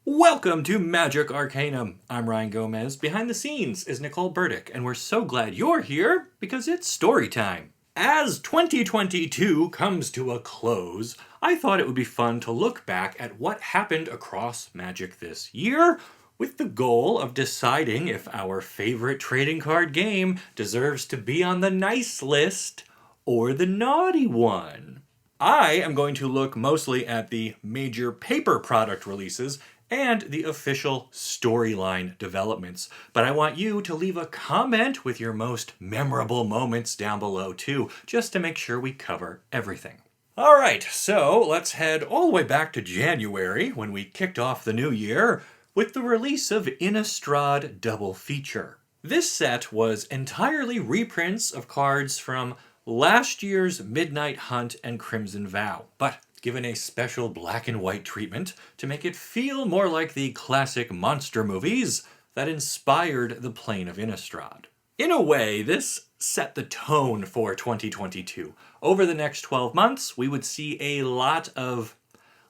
Welcome to Magic Arcanum. I'm Ryan Gomez. Behind the scenes is Nicole Burdick, and we're so glad you're here because it's story time. As 2022 comes to a close, I thought it would be fun to look back at what happened across Magic this year, with the goal of deciding if our favorite trading card game deserves to be on the nice list or the naughty one. I am going to look mostly at the major paper product releases and the official storyline developments. But I want you to leave a comment with your most memorable moments down below too, just to make sure we cover everything. All right, so let's head all the way back to January when we kicked off the new year with the release of Innistrad Double Feature. This set was entirely reprints of cards from last year's Midnight Hunt and Crimson Vow, but given a special black and white treatment to make it feel more like the classic monster movies that inspired the plane of Innistrad. In a way, this set the tone for 2022. Over the next 12 months, we would see a lot of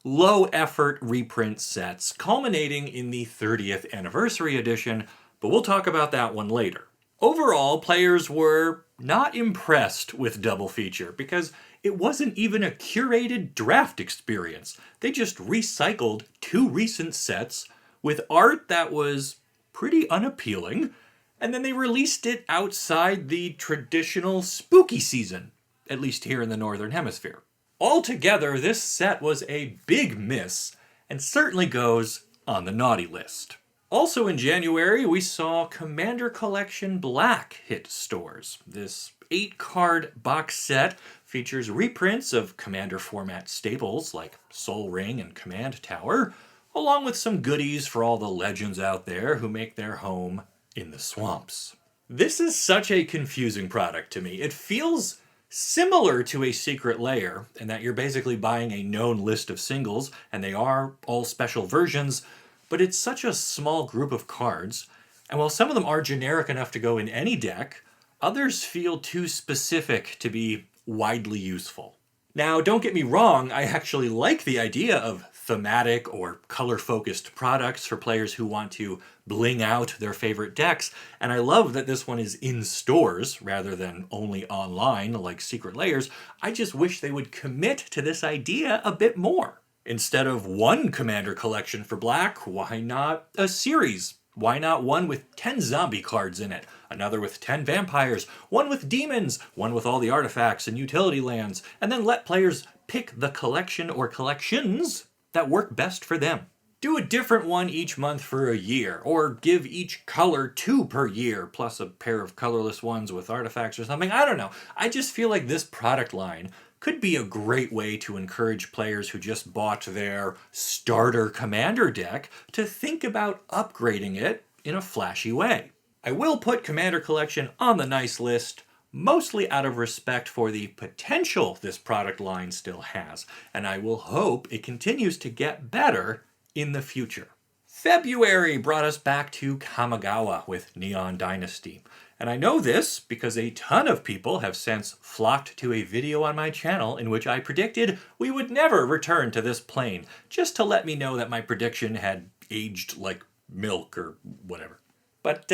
low-effort reprint sets, culminating in the 30th anniversary edition, but we'll talk about that one later. Overall, players were not impressed with Double Feature because it wasn't even a curated draft experience. They just recycled two recent sets with art that was pretty unappealing, and then they released it outside the traditional spooky season, at least here in the Northern Hemisphere. Altogether, this set was a big miss, and certainly goes on the naughty list. Also in January, we saw Commander Collection Black hit stores. This 8-card box set features reprints of Commander format staples like Sol Ring and Command Tower, along with some goodies for all the legends out there who make their home in the swamps. This is such a confusing product to me. It feels similar to a Secret Lair in that you're basically buying a known list of singles, and they are all special versions, but it's such a small group of cards, and while some of them are generic enough to go in any deck, others feel too specific to be widely useful. Now, don't get me wrong, I actually like the idea of thematic or color-focused products for players who want to bling out their favorite decks, and I love that this one is in stores rather than only online like Secret Lairs. I just wish they would commit to this idea a bit more. Instead of one Commander collection for Black, why not a series? Why not one with 10 zombie cards in it, another with 10 vampires, one with demons, one with all the artifacts and utility lands, and then let players pick the collection or collections that work best for them. Do a different one each month for a year, or give each color 2 per year, plus a pair of colorless ones with artifacts or something. I don't know. I just feel like this product line could be a great way to encourage players who just bought their starter Commander deck to think about upgrading it in a flashy way. I will put Commander Collection on the nice list, mostly out of respect for the potential this product line still has, and I will hope it continues to get better in the future. February brought us back to Kamigawa with Neon Dynasty. And I know this because a ton of people have since flocked to a video on my channel in which I predicted we would never return to this plane, just to let me know that my prediction had aged like milk or whatever. But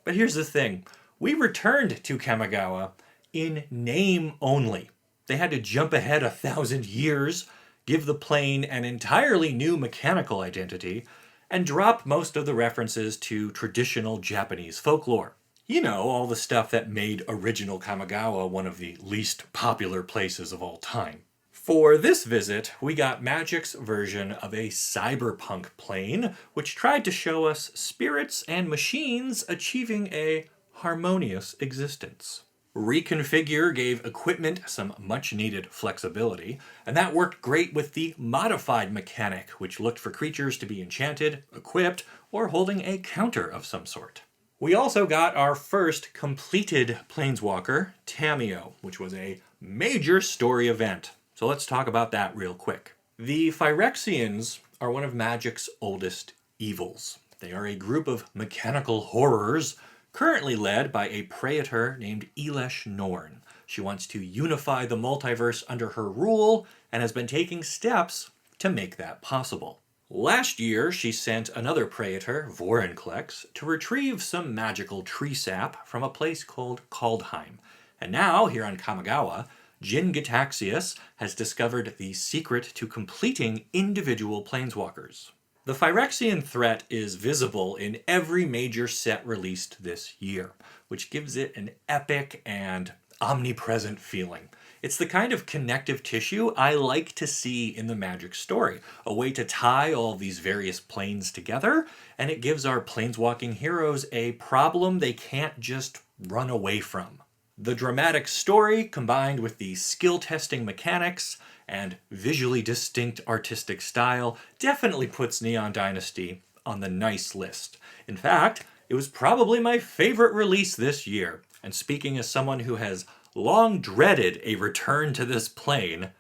here's the thing. We returned to Kamigawa in name only. They had to jump ahead 1,000 years, give the plane an entirely new mechanical identity, and drop most of the references to traditional Japanese folklore. You know, all the stuff that made original Kamigawa one of the least popular places of all time. For this visit, we got Magic's version of a cyberpunk plane, which tried to show us spirits and machines achieving a harmonious existence. Reconfigure gave equipment some much-needed flexibility, and that worked great with the modified mechanic, which looked for creatures to be enchanted, equipped, or holding a counter of some sort. We also got our first completed Planeswalker, Tamiyo, which was a major story event. So let's talk about that real quick. The Phyrexians are one of Magic's oldest evils. They are a group of mechanical horrors currently led by a praetor named Elesh Norn. She wants to unify the multiverse under her rule and has been taking steps to make that possible. Last year, she sent another praetor, Vorinclex, to retrieve some magical tree sap from a place called Kaldheim. And now, here on Kamigawa, Jin Gitaxias has discovered the secret to completing individual planeswalkers. The Phyrexian threat is visible in every major set released this year, which gives it an epic and omnipresent feeling. It's the kind of connective tissue I like to see in the Magic story, a way to tie all these various planes together, and it gives our planeswalking heroes a problem they can't just run away from. The dramatic story, combined with the skill-testing mechanics and visually distinct artistic style, definitely puts Neon Dynasty on the nice list. In fact, it was probably my favorite release this year. And speaking as someone who has long dreaded a return to this plane,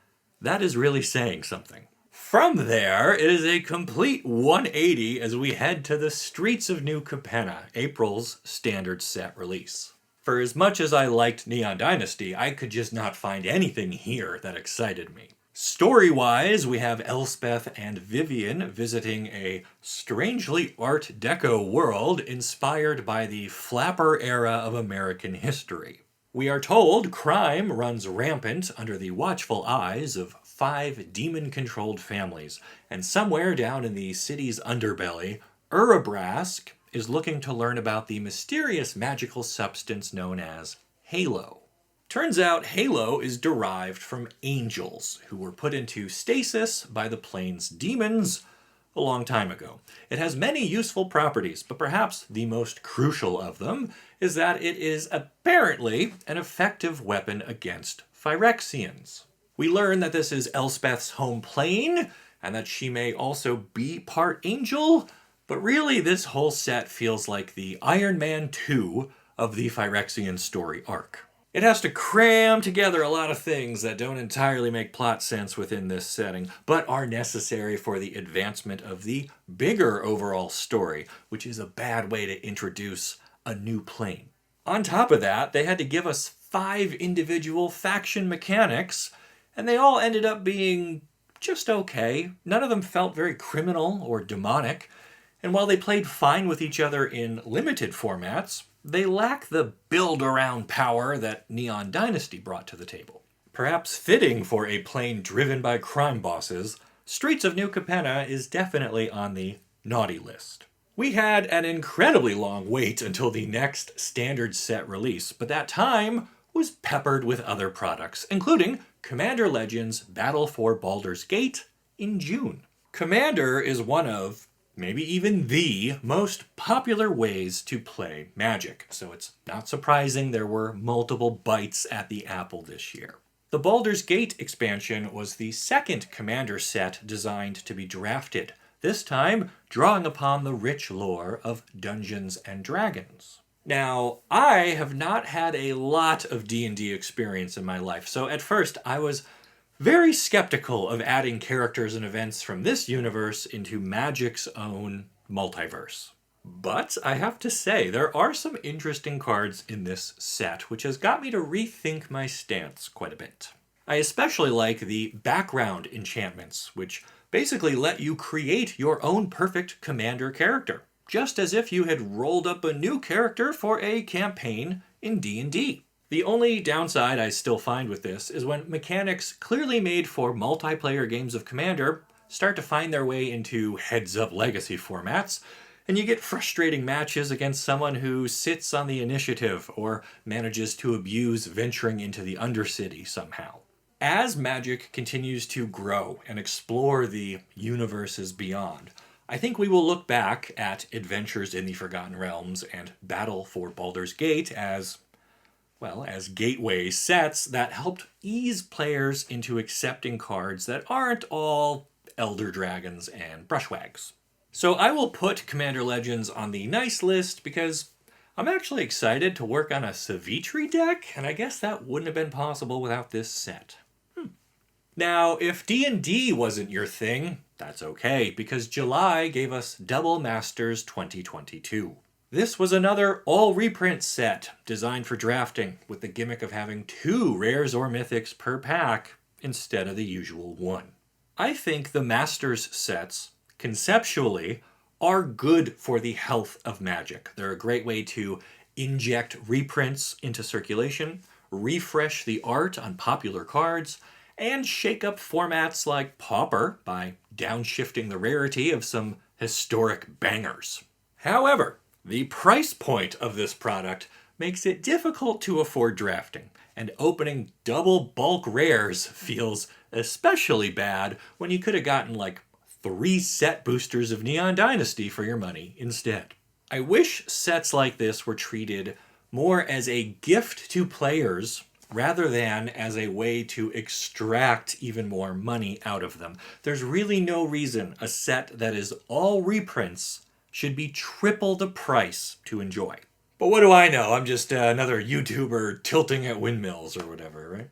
that is really saying something. From there, it is a complete 180 as we head to the streets of New Capenna, April's standard set release. For as much as I liked Neon Dynasty, I could just not find anything here that excited me. Story-wise, we have Elspeth and Vivian visiting a strangely Art Deco world inspired by the flapper era of American history. We are told crime runs rampant under the watchful eyes of 5 demon-controlled families, and somewhere down in the city's underbelly, Urabrask is looking to learn about the mysterious magical substance known as Halo. Turns out Halo is derived from angels, who were put into stasis by the plane's demons a long time ago. It has many useful properties, but perhaps the most crucial of them is that it is apparently an effective weapon against Phyrexians. We learn that this is Elspeth's home plane, and that she may also be part angel, but really this whole set feels like the Iron Man 2 of the Phyrexian story arc. It has to cram together a lot of things that don't entirely make plot sense within this setting, but are necessary for the advancement of the bigger overall story, which is a bad way to introduce a new plane. On top of that, they had to give us 5 individual faction mechanics, and they all ended up being just okay. None of them felt very criminal or demonic, and while they played fine with each other in limited formats, they lack the build-around power that Neon Dynasty brought to the table. Perhaps fitting for a plane driven by crime bosses, Streets of New Capenna is definitely on the naughty list. We had an incredibly long wait until the next standard set release, but that time was peppered with other products, including Commander Legends Battle for Baldur's Gate in June. Commander is one of, maybe even the most popular ways to play Magic, so it's not surprising there were multiple bites at the apple this year. The Baldur's Gate expansion was the second Commander set designed to be drafted, this time drawing upon the rich lore of Dungeons and Dragons. Now, I have not had a lot of D&D experience in my life, so at first I was very skeptical of adding characters and events from this universe into Magic's own multiverse. But I have to say, there are some interesting cards in this set, which has got me to rethink my stance quite a bit. I especially like the background enchantments, which basically let you create your own perfect commander character, just as if you had rolled up a new character for a campaign in D&D. The only downside I still find with this is when mechanics clearly made for multiplayer games of Commander start to find their way into heads-up legacy formats, and you get frustrating matches against someone who sits on the initiative or manages to abuse venturing into the Undercity somehow. As Magic continues to grow and explore the universes beyond, I think we will look back at Adventures in the Forgotten Realms and Battle for Baldur's Gate as gateway sets that helped ease players into accepting cards that aren't all Elder Dragons and Brushwags. So I will put Commander Legends on the nice list because I'm actually excited to work on a Savitri deck, and I guess that wouldn't have been possible without this set. Now, if D&D wasn't your thing, that's okay, because July gave us Double Masters 2022. This was another all-reprint set designed for drafting with the gimmick of having 2 rares or mythics per pack instead of the usual 1. I think the Masters sets, conceptually, are good for the health of Magic. They're a great way to inject reprints into circulation, refresh the art on popular cards, and shake up formats like Pauper by downshifting the rarity of some historic bangers. However, the price point of this product makes it difficult to afford drafting, and opening double bulk rares feels especially bad when you could have gotten like 3 set boosters of Neon Dynasty for your money instead. I wish sets like this were treated more as a gift to players rather than as a way to extract even more money out of them. There's really no reason a set that is all reprints should be triple the price to enjoy. But what do I know? I'm just another YouTuber tilting at windmills or whatever, right?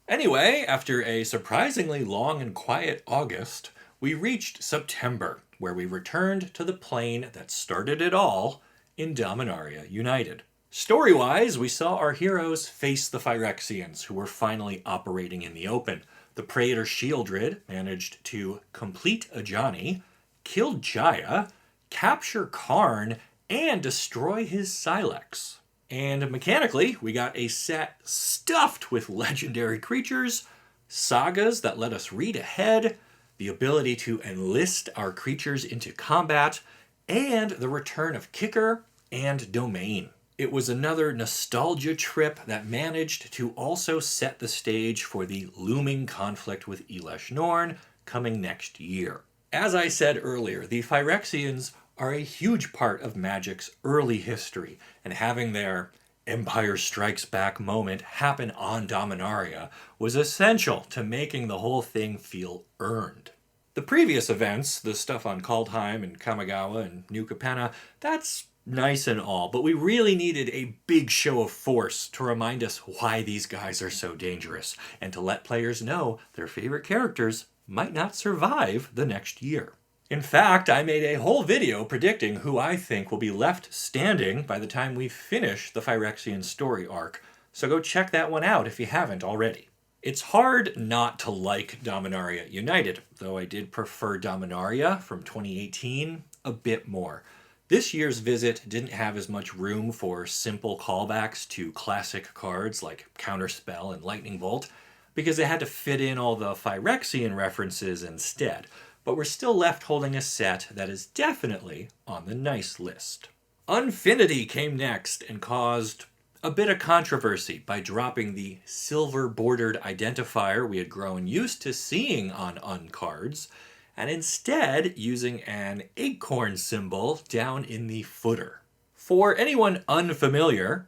Anyway, after a surprisingly long and quiet August, we reached September, where we returned to the plane that started it all in Dominaria United. Story-wise, we saw our heroes face the Phyrexians, who were finally operating in the open. The Praetor Shieldred managed to complete Ajani, kill Jaya, capture Karn, and destroy his Silex. And mechanically, we got a set stuffed with legendary creatures, sagas that let us read ahead, the ability to enlist our creatures into combat, and the return of Kicker and Domain. It was another nostalgia trip that managed to also set the stage for the looming conflict with Elesh Norn coming next year. As I said earlier, the Phyrexians are a huge part of Magic's early history, and having their Empire Strikes Back moment happen on Dominaria was essential to making the whole thing feel earned. The previous events, the stuff on Kaldheim and Kamigawa and New Capenna, that's nice and all, but we really needed a big show of force to remind us why these guys are so dangerous, and to let players know their favorite characters might not survive the next year. In fact, I made a whole video predicting who I think will be left standing by the time we finish the Phyrexian story arc, so go check that one out if you haven't already. It's hard not to like Dominaria United, though I did prefer Dominaria from 2018 a bit more. This year's visit didn't have as much room for simple callbacks to classic cards like Counterspell and Lightning Bolt, because they had to fit in all the Phyrexian references instead, but we're still left holding a set that is definitely on the nice list. Unfinity came next and caused a bit of controversy by dropping the silver-bordered identifier we had grown used to seeing on Uncards, and instead using an acorn symbol down in the footer. For anyone unfamiliar,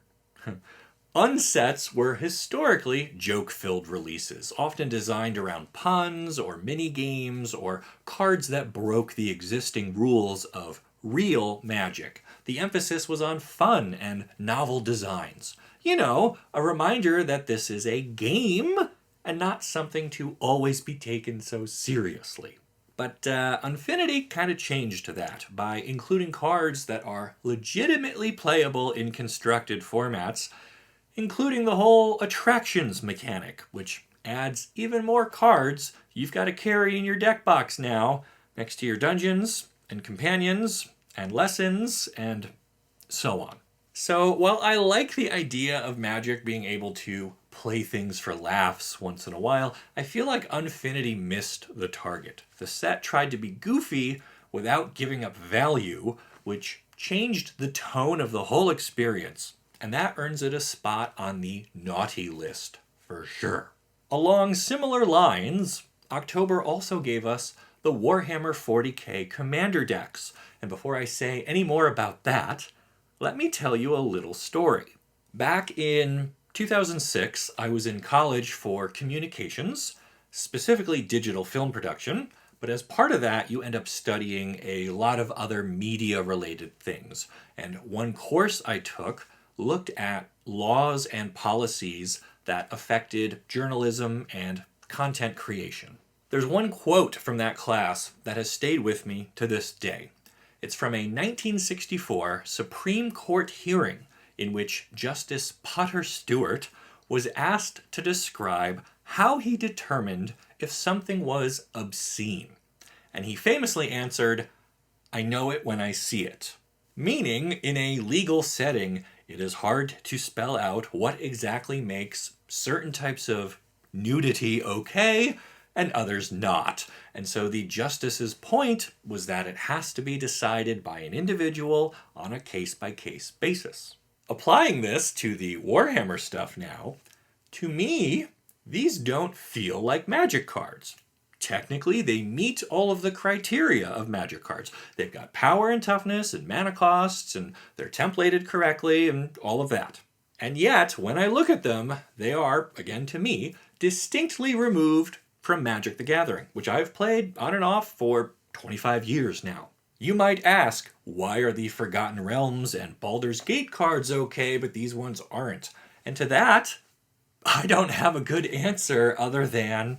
Unsets were historically joke-filled releases, often designed around puns or mini-games or cards that broke the existing rules of real Magic. The emphasis was on fun and novel designs. You know, a reminder that this is a game and not something to always be taken so seriously. But Unfinity kind of changed to that by including cards that are legitimately playable in constructed formats, including the whole attractions mechanic, which adds even more cards you've got to carry in your deck box now, next to your dungeons and companions and lessons and so on. So while I like the idea of Magic being able to play things for laughs once in a while, I feel like Unfinity missed the target. The set tried to be goofy without giving up value, which changed the tone of the whole experience, and that earns it a spot on the naughty list for sure. Along similar lines, October also gave us the Warhammer 40k Commander decks, and before I say any more about that, let me tell you a little story. Back in 2006, I was in college for communications, specifically digital film production, but as part of that, you end up studying a lot of other media-related things. And one course I took looked at laws and policies that affected journalism and content creation. There's one quote from that class that has stayed with me to this day. It's from a 1964 Supreme Court hearing in which Justice Potter Stewart was asked to describe how he determined if something was obscene. And he famously answered, "I know it when I see it." Meaning, in a legal setting, it is hard to spell out what exactly makes certain types of nudity okay and others not. And so the justice's point was that it has to be decided by an individual on a case-by-case basis. Applying this to the Warhammer stuff now, to me, these don't feel like Magic cards. Technically, they meet all of the criteria of Magic cards. They've got power and toughness and mana costs, and they're templated correctly and all of that. And yet, when I look at them, they are, again to me, distinctly removed from Magic the Gathering, which I've played on and off for 25 years now. You might ask, why are the Forgotten Realms and Baldur's Gate cards okay, but these ones aren't? And to that, I don't have a good answer other than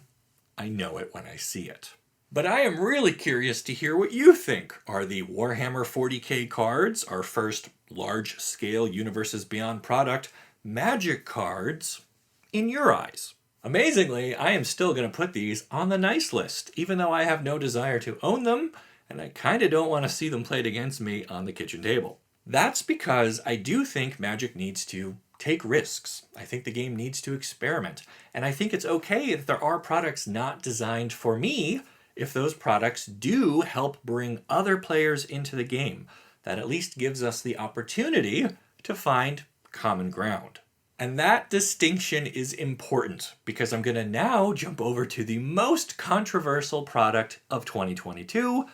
I know it when I see it. But I am really curious to hear what you think. Are the Warhammer 40k cards, our first large-scale Universes Beyond product, Magic cards in your eyes? Amazingly, I am still going to put these on the nice list, even though I have no desire to own them, and I kind of don't want to see them played against me on the kitchen table. That's because I do think Magic needs to take risks. I think the game needs to experiment. And I think it's okay that there are products not designed for me if those products do help bring other players into the game. That at least gives us the opportunity to find common ground. And that distinction is important because I'm going to now jump over to the most controversial product of 2022,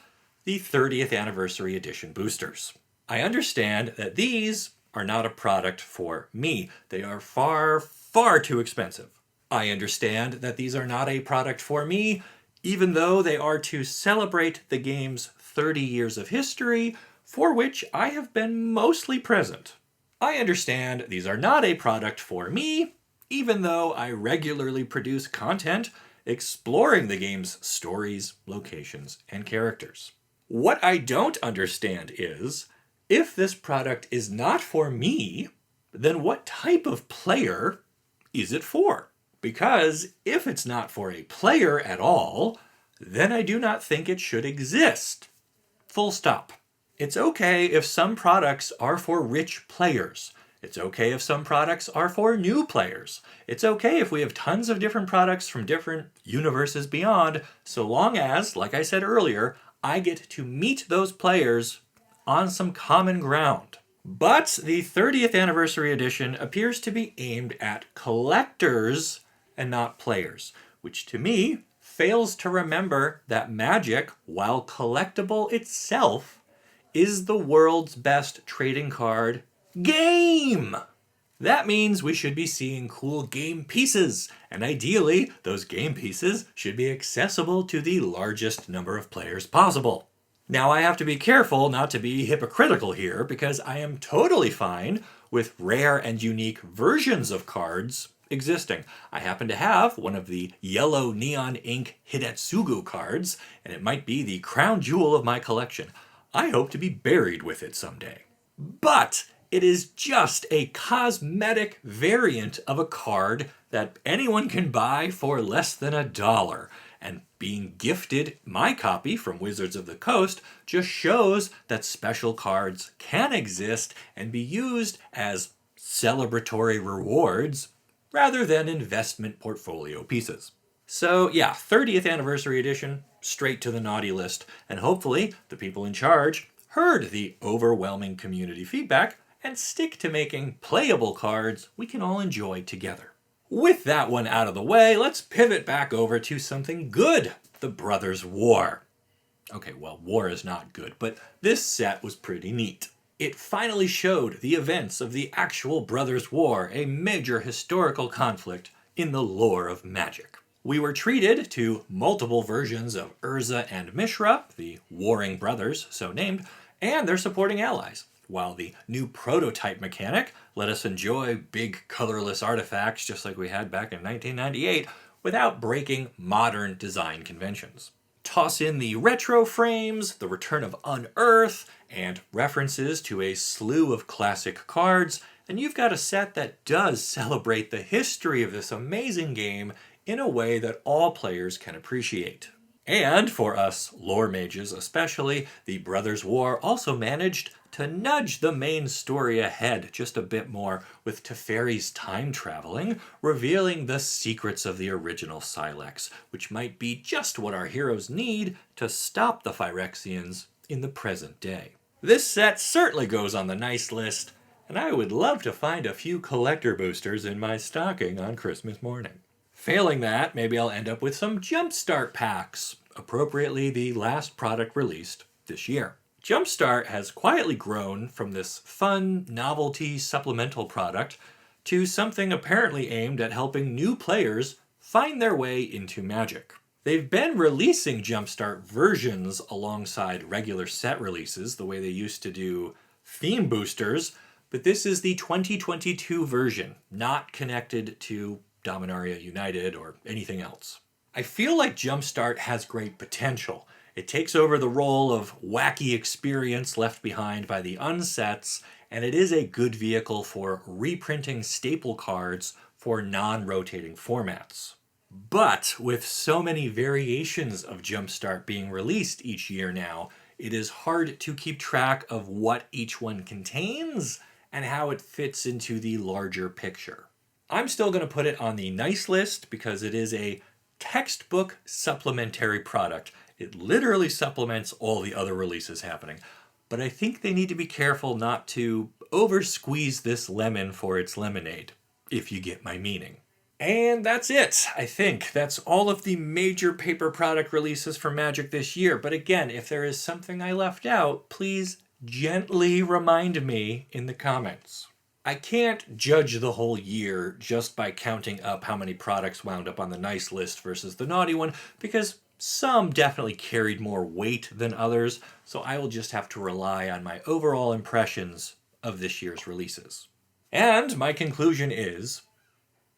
the 30th Anniversary Edition boosters. I understand that these are not a product for me. They are far, far too expensive. I understand that these are not a product for me, even though they are to celebrate the game's 30 years of history, for which I have been mostly present. I understand these are not a product for me, even though I regularly produce content exploring the game's stories, locations, and characters. What I don't understand is, if this product is not for me, then what type of player is it for? Because if it's not for a player at all, then I do not think it should exist. Full stop. It's okay if some products are for rich players. It's okay if some products are for new players. It's okay if we have tons of different products from different universes beyond, so long as, like I said earlier, I get to meet those players on some common ground. But the 30th Anniversary Edition appears to be aimed at collectors and not players, which to me fails to remember that Magic, while collectible itself, is the world's best trading card game. That means we should be seeing cool game pieces, and ideally, those game pieces should be accessible to the largest number of players possible. Now, I have to be careful not to be hypocritical here, because I am totally fine with rare and unique versions of cards existing. I happen to have one of the yellow neon ink Hidetsugu cards, and it might be the crown jewel of my collection. I hope to be buried with it someday. But it is just a cosmetic variant of a card that anyone can buy for less than $1. And being gifted my copy from Wizards of the Coast just shows that special cards can exist and be used as celebratory rewards rather than investment portfolio pieces. So yeah, 30th Anniversary Edition, straight to the naughty list, and hopefully the people in charge heard the overwhelming community feedback and stick to making playable cards we can all enjoy together. With that one out of the way, let's pivot back over to something good, the Brothers' War. Okay, well, war is not good, but this set was pretty neat. It finally showed the events of the actual Brothers' War, a major historical conflict in the lore of Magic. We were treated to multiple versions of Urza and Mishra, the warring brothers, so named, and their supporting allies, while the new prototype mechanic let us enjoy big colorless artifacts just like we had back in 1998 without breaking modern design conventions. Toss in the retro frames, the return of Unearth, and references to a slew of classic cards, and you've got a set that does celebrate the history of this amazing game in a way that all players can appreciate. And for us lore mages especially, the Brothers' War also managed to nudge the main story ahead just a bit more with Teferi's time traveling, revealing the secrets of the original Silex, which might be just what our heroes need to stop the Phyrexians in the present day. This set certainly goes on the nice list, and I would love to find a few collector boosters in my stocking on Christmas morning. Failing that, maybe I'll end up with some Jumpstart packs, appropriately the last product released this year. Jumpstart has quietly grown from this fun, novelty, supplemental product to something apparently aimed at helping new players find their way into Magic. They've been releasing Jumpstart versions alongside regular set releases, the way they used to do theme boosters, but this is the 2022 version, not connected to Dominaria United or anything else. I feel like Jumpstart has great potential. It takes over the role of wacky experience left behind by the unsets, and it is a good vehicle for reprinting staple cards for non-rotating formats. But with so many variations of Jumpstart being released each year now, it is hard to keep track of what each one contains and how it fits into the larger picture. I'm still going to put it on the nice list because it is a textbook supplementary product. It literally supplements all the other releases happening. But I think they need to be careful not to over-squeeze this lemon for its lemonade, if you get my meaning. And that's it, I think. That's all of the major paper product releases for Magic this year. But again, if there is something I left out, please gently remind me in the comments. I can't judge the whole year just by counting up how many products wound up on the nice list versus the naughty one, because some definitely carried more weight than others, so I will just have to rely on my overall impressions of this year's releases. And my conclusion is,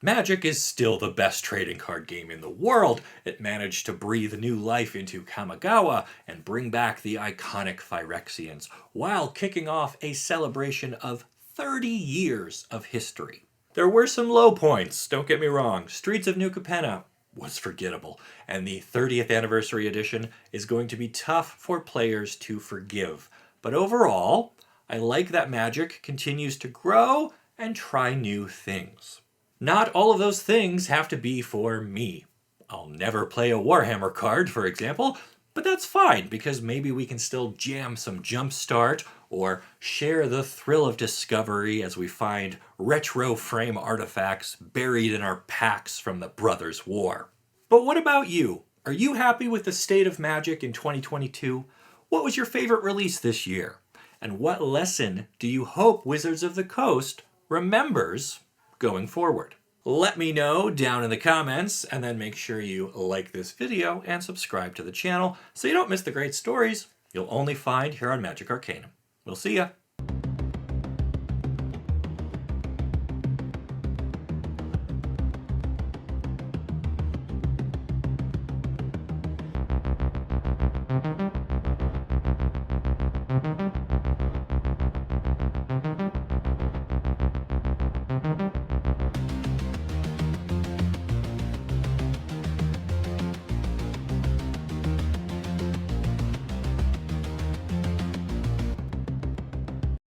Magic is still the best trading card game in the world. It managed to breathe new life into Kamigawa and bring back the iconic Phyrexians, while kicking off a celebration of 30 years of history. There were some low points, don't get me wrong. Streets of New Capenna was forgettable, and the 30th anniversary edition is going to be tough for players to forgive. But overall, I like that Magic continues to grow and try new things. Not all of those things have to be for me. I'll never play a Warhammer card, for example, but that's fine because maybe we can still jam some Jumpstart or share the thrill of discovery as we find retro frame artifacts buried in our packs from the Brothers' War. But what about you? Are you happy with the state of Magic in 2022? What was your favorite release this year? And what lesson do you hope Wizards of the Coast remembers going forward? Let me know down in the comments, and then make sure you like this video and subscribe to the channel so you don't miss the great stories you'll only find here on Magic Arcanum. We'll see ya!